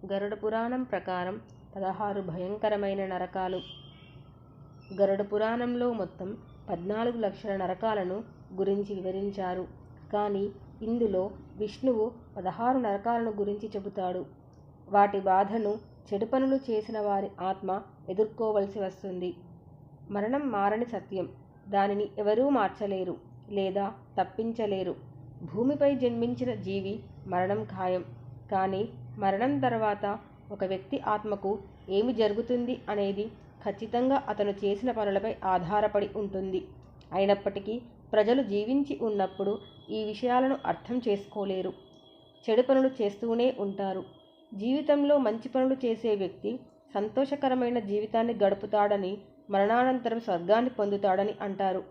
గరుడ పురాణం ప్రకారం 16 భయంకరమైన నరకాలు. గరుడ పురాణంలో మొత్తం 14 లక్షల నరకాలను గురించి వివరించారు. కానీ ఇందులో విష్ణువు 16 నరకాలను గురించి చెబుతాడు. వాటి బాధను చెడు పనులు చేసిన వారి ఆత్మ ఎదుర్కోవలసి వస్తుంది. మరణం మారని సత్యం. దానిని ఎవరూ మార్చలేరు లేదా తప్పించలేరు. భూమిపై జన్మించిన జీవి మరణం ఖాయం. కానీ మరణం తర్వాత ఒక వ్యక్తి ఆత్మకు ఏమి జరుగుతుంది అనేది ఖచ్చితంగా అతను చేసిన పనులపై ఆధారపడి ఉంటుంది. అయినప్పటికీ ప్రజలు జీవించి ఉన్నప్పుడు ఈ విషయాలను అర్థం చేసుకోలేరు. చెడు పనులు చేస్తూనే ఉంటారు. జీవితంలో మంచి పనులు చేసే వ్యక్తి సంతోషకరమైన జీవితాన్ని గడుపుతాడని, మరణానంతరం స్వర్గాన్ని పొందుతాడని అంటారు.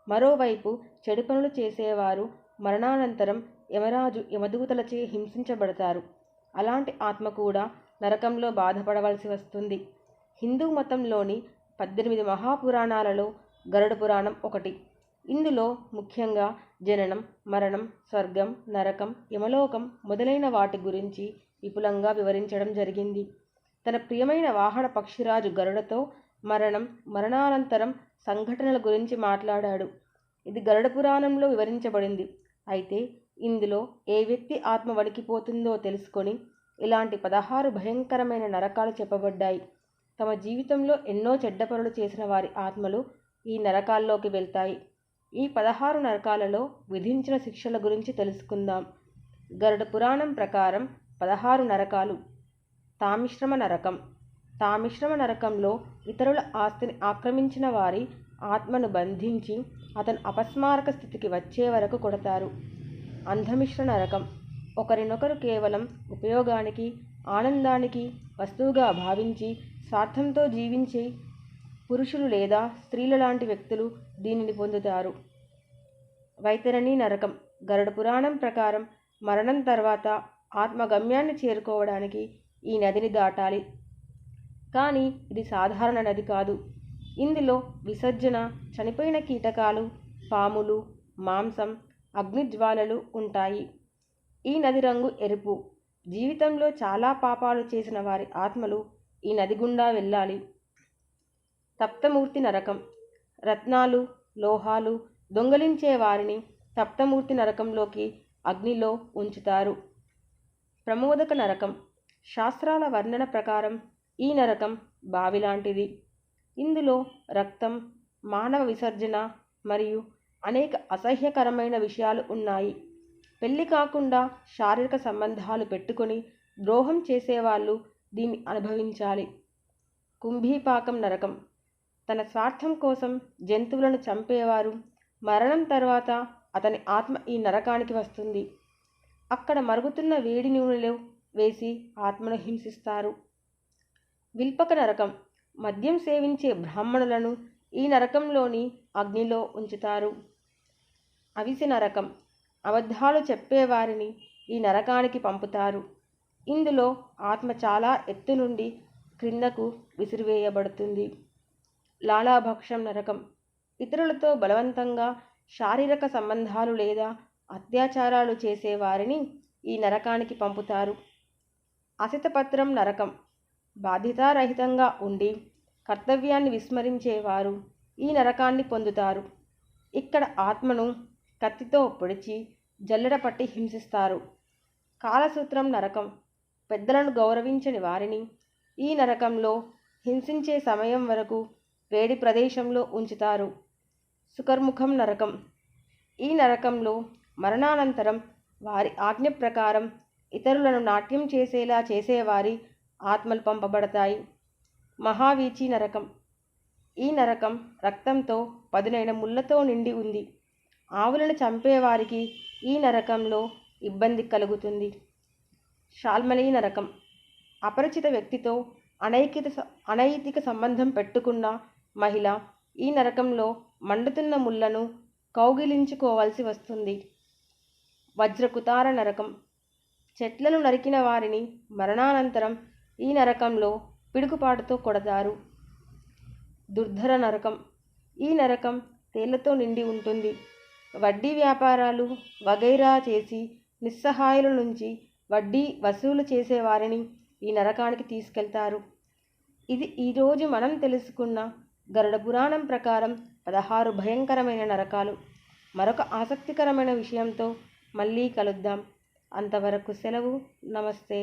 మరోవైపు చెడు పనులు చేసేవారు మరణానంతరం యమరాజు యమదూతలచే హింసించబడతారు. అలాంటి ఆత్మ కూడా నరకంలో బాధపడవలసి వస్తుంది. హిందూ మతంలోని 18 మహాపురాణాలలో గరుడ పురాణం ఒకటి. ఇందులో ముఖ్యంగా జననం, మరణం, స్వర్గం, నరకం, యమలోకం మొదలైన వాటి గురించి విపులంగా వివరించడం జరిగింది. తన ప్రియమైన వాహన పక్షిరాజు గరుడతో మరణం, మరణానంతరం సంఘటనల గురించి మాట్లాడాడు. ఇది గరుడ పురాణంలో వివరించబడింది. అయితే ఇందులో ఏ వ్యక్తి ఆత్మ వణికిపోతుందో తెలుసుకొని ఇలాంటి 16 భయంకరమైన నరకాలు చెప్పబడ్డాయి. తమ జీవితంలో ఎన్నో చెడ్డ పనులు చేసిన వారి ఆత్మలు ఈ నరకాల్లోకి వెళ్తాయి. ఈ 16 నరకాలలో విధించిన శిక్షల గురించి తెలుసుకుందాం. గరుడ పురాణం ప్రకారం 16 నరకాలు. తామిశ్రమ నరకం. తామిశ్రమ నరకంలో ఇతరుల ఆస్తిని ఆక్రమించిన వారి ఆత్మను బంధించి అతను అపస్మారక స్థితికి వచ్చే వరకు కొడతారు. అంధమిశ్ర నరకం. ఒకరినొకరు కేవలం ఉపయోగానికి, ఆనందానికి వస్తువుగా భావించి స్వార్థంతో జీవించే పురుషులు లేదా స్త్రీల లాంటి వ్యక్తులు దీనిని పొందుతారు. వైతరణి నరకం. గరుడ పురాణం ప్రకారం మరణం తర్వాత ఆత్మ గమ్యాన్ని చేరుకోవడానికి ఈ నదిని దాటాలి. కానీ ఇది సాధారణ నది కాదు. ఇందులో విసర్జన, చనిపోయిన కీటకాలు, పాములు, మాంసం, అగ్నిజ్వాలలు ఉంటాయి. ఈ నది రంగు ఎరుపు. జీవితంలో చాలా పాపాలు చేసిన వారి ఆత్మలు ఈ నది గుండా వెళ్ళాలి. తప్తమూర్తి నరకం. రత్నాలు, లోహాలు దొంగలించే వారిని తప్తమూర్తి నరకంలోకి అగ్నిలో ఉంచుతారు. ప్రమోదక నరకం. శాస్త్రాల వర్ణన ప్రకారం ఈ నరకం బావిలాంటిది. ఇందులో రక్తం, మానవ విసర్జన మరియు అనేక అసహ్యకరమైన విషయాలు ఉన్నాయి. పెళ్లి కాకుండా శారీరక సంబంధాలు పెట్టుకొని ద్రోహం చేసేవాళ్ళు దీన్ని అనుభవించాలి. కుంభీపాకం నరకం. తన స్వార్థం కోసం జంతువులను చంపేవారు మరణం తర్వాత అతని ఆత్మ ఈ నరకానికి వస్తుంది. అక్కడ మరుగుతున్న వేడి నూనెలో వేసి ఆత్మను హింసిస్తారు. విల్పక నరకం. మద్యం సేవించే బ్రాహ్మణులను ఈ నరకంలోని అగ్నిలో ఉంచుతారు. అవిసి నరకం. అబద్ధాలు చెప్పేవారిని ఈ నరకానికి పంపుతారు. ఇందులో ఆత్మ చాలా ఎత్తు నుండి క్రిందకు విసిరివేయబడుతుంది. లాలాభక్షం నరకం. ఇతరులతో బలవంతంగా శారీరక సంబంధాలు లేదా అత్యాచారాలు చేసేవారిని ఈ నరకానికి పంపుతారు. అసితపత్రం నరకం. బాధ్యతారహితంగా ఉండి కర్తవ్యాన్ని విస్మరించేవారు ఈ నరకాన్ని పొందుతారు. ఇక్కడ ఆత్మను కత్తితో పొడిచి జల్లెడ పట్టి హింసిస్తారు. కాలసూత్రం నరకం. పెద్దలను గౌరవించని వారిని ఈ నరకంలో హింసించే సమయం వరకు వేడి ప్రదేశంలో ఉంచుతారు. సుకర్ముఖం నరకం. ఈ నరకంలో మరణానంతరం వారి ఆజ్ఞ ప్రకారం ఇతరులను నాట్యం చేసేలా చేసేవారి ఆత్మలు పంపబడతాయి. మహావీచి నరకం. ఈ నరకం రక్తంతో పదునైన ముళ్ళతో నిండి ఉంది. ఆవులను చంపేవారికి ఈ నరకంలో ఇబ్బంది కలుగుతుంది. శాల్మలి నరకం. అపరిచిత వ్యక్తితో అనైతిక సంబంధం పెట్టుకున్న మహిళ ఈ నరకంలో మండుతున్న ముళ్ళను కౌగిలించుకోవలసి వస్తుంది. వజ్రకుతార నరకం. చెట్లను నరికిన వారిని మరణానంతరం ఈ నరకంలో పిడుగుపాటుతో కొడతారు. దుర్ధర నరకం. ఈ నరకం తేళ్లతో నిండి ఉంటుంది. వడ్డీ వ్యాపారాలు వగైరా చేసి నిస్సహాయుల నుంచి వడ్డీ వసూలు చేసేవారిని ఈ నరకానికి తీసుకెళ్తారు. ఇది ఈరోజు మనం తెలుసుకున్న గరుడ పురాణం ప్రకారం 16 భయంకరమైన నరకాలు. మరొక ఆసక్తికరమైన విషయంతో మళ్ళీ కలుద్దాం. అంతవరకు సెలవు. నమస్తే.